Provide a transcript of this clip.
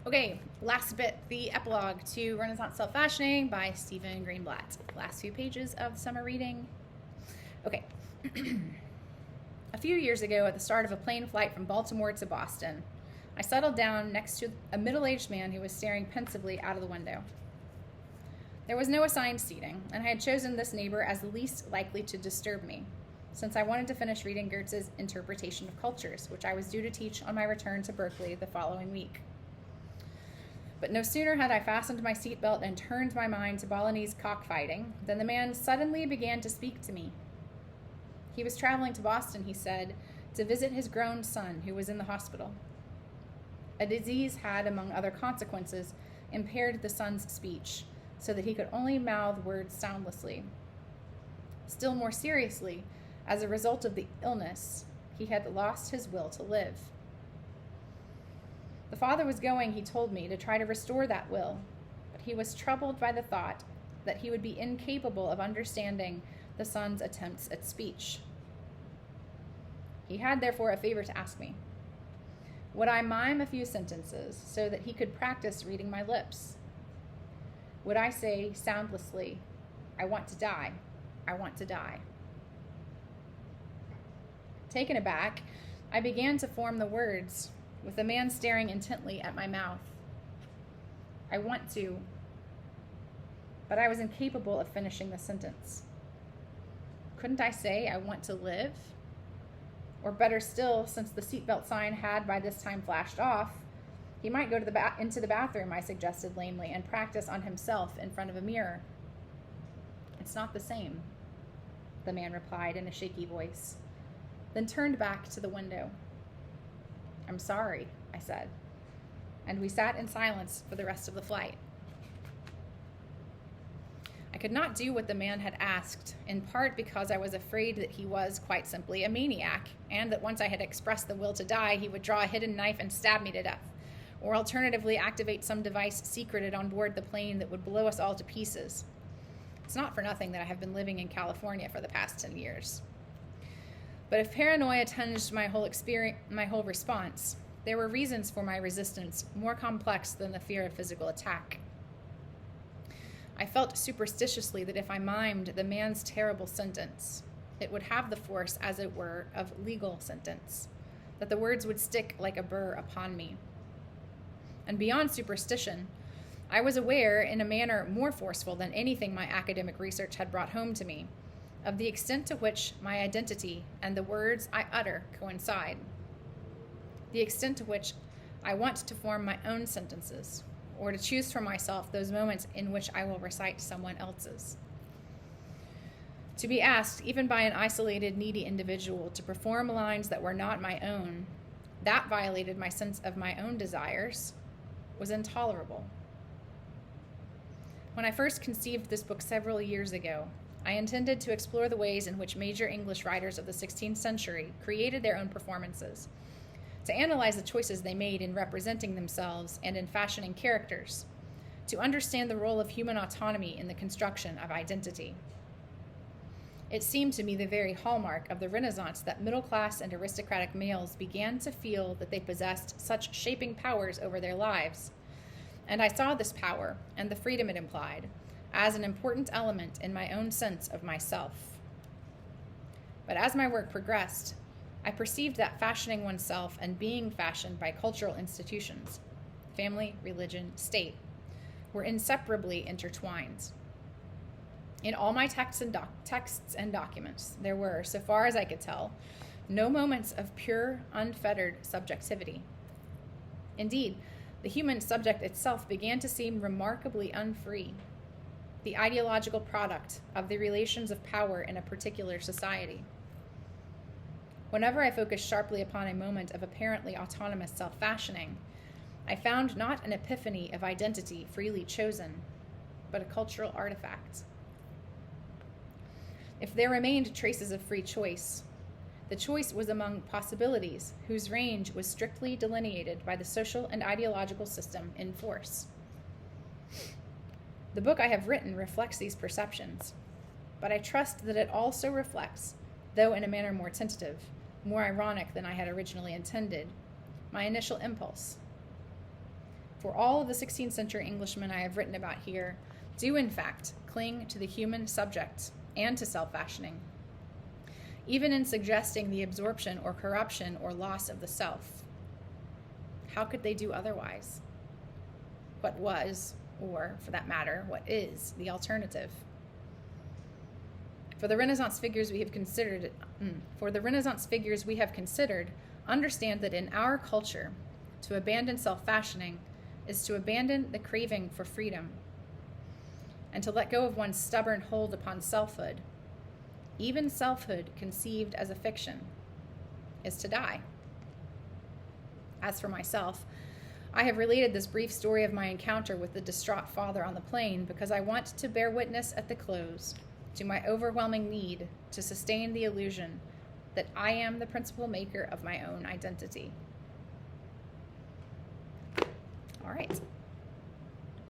Okay, last bit, the epilogue to Renaissance Self-Fashioning by Stephen Greenblatt. Last few pages of summer reading. Okay. A few years ago, at the start of a plane flight from Baltimore to Boston, I settled down next to a middle-aged man who was staring pensively out of the window. There was no assigned seating, and I had chosen this neighbor as the least likely to disturb me, since I wanted to finish reading Goethe's Interpretation of Cultures, which I was due to teach on my return to Berkeley the following week. But no sooner had I fastened my seatbelt and turned my mind to Balinese cockfighting than the man suddenly began to speak to me. He was traveling to Boston, he said, to visit his grown son who was in the hospital. A disease had, among other consequences, impaired the son's speech, so that he could only mouth words soundlessly. Still more seriously, as a result of the illness, he had lost his will to live. The father was going, he told me, to try to restore that will, but he was troubled by the thought that he would be incapable of understanding the son's attempts at speech. He had, therefore, a favor to ask me. Would I mime a few sentences so that he could practice reading my lips? Would I say soundlessly, "I want to die, I want to die"? Taken aback, I began to form the words, with the man staring intently at my mouth. I want to, but I was incapable of finishing the sentence. Couldn't I say I want to live? Or better still, since the seatbelt sign had by this time flashed off, he might go into the bathroom, I suggested lamely, and practice on himself in front of a mirror. It's not the same, the man replied in a shaky voice, then turned back to the window. I'm sorry, I said, and we sat in silence for the rest of the flight. I could not do what the man had asked, in part because I was afraid that he was, quite simply, a maniac, and that once I had expressed the will to die, he would draw a hidden knife and stab me to death, or alternatively activate some device secreted on board the plane that would blow us all to pieces. It's not for nothing that I have been living in California for the past 10 years. But if paranoia tinged my whole response, there were reasons for my resistance more complex than the fear of physical attack. I felt superstitiously that if I mimed the man's terrible sentence, it would have the force, as it were, of legal sentence, that the words would stick like a burr upon me. And beyond superstition, I was aware, in a manner more forceful than anything my academic research had brought home to me, of the extent to which my identity and the words I utter coincide, the extent to which I want to form my own sentences, or to choose for myself those moments in which I will recite someone else's. To be asked, even by an isolated, needy individual, to perform lines that were not my own, that violated my sense of my own desires, was intolerable. When I first conceived this book several years ago, I intended to explore the ways in which major English writers of the 16th century created their own performances, to analyze the choices they made in representing themselves and in fashioning characters, to understand the role of human autonomy in the construction of identity. It seemed to me the very hallmark of the Renaissance that middle-class and aristocratic males began to feel that they possessed such shaping powers over their lives, and I saw this power and the freedom it implied as an important element in my own sense of myself. But as my work progressed, I perceived that fashioning oneself and being fashioned by cultural institutions, family, religion, state, were inseparably intertwined. In all my texts and documents, there were, so far as I could tell, no moments of pure, unfettered subjectivity. Indeed, the human subject itself began to seem remarkably unfree, the ideological product of the relations of power in a particular society. Whenever I focused sharply upon a moment of apparently autonomous self-fashioning, I found not an epiphany of identity freely chosen, but a cultural artifact. If there remained traces of free choice, the choice was among possibilities whose range was strictly delineated by the social and ideological system in force. The book I have written reflects these perceptions, but I trust that it also reflects, though in a manner more tentative, more ironic than I had originally intended, my initial impulse. For all of the 16th century Englishmen I have written about here do, in fact, cling to the human subject and to self-fashioning, even in suggesting the absorption or corruption or loss of the self. How could they do otherwise? What was, or for that matter, what is the alternative? For the Renaissance figures we have considered, understand that in our culture, to abandon self-fashioning is to abandon the craving for freedom, and to let go of one's stubborn hold upon selfhood, even selfhood conceived as a fiction, is to die. As for myself, I have related this brief story of my encounter with the distraught father on the plain because I want to bear witness at the close to my overwhelming need to sustain the illusion that I am the principal maker of my own identity. All right.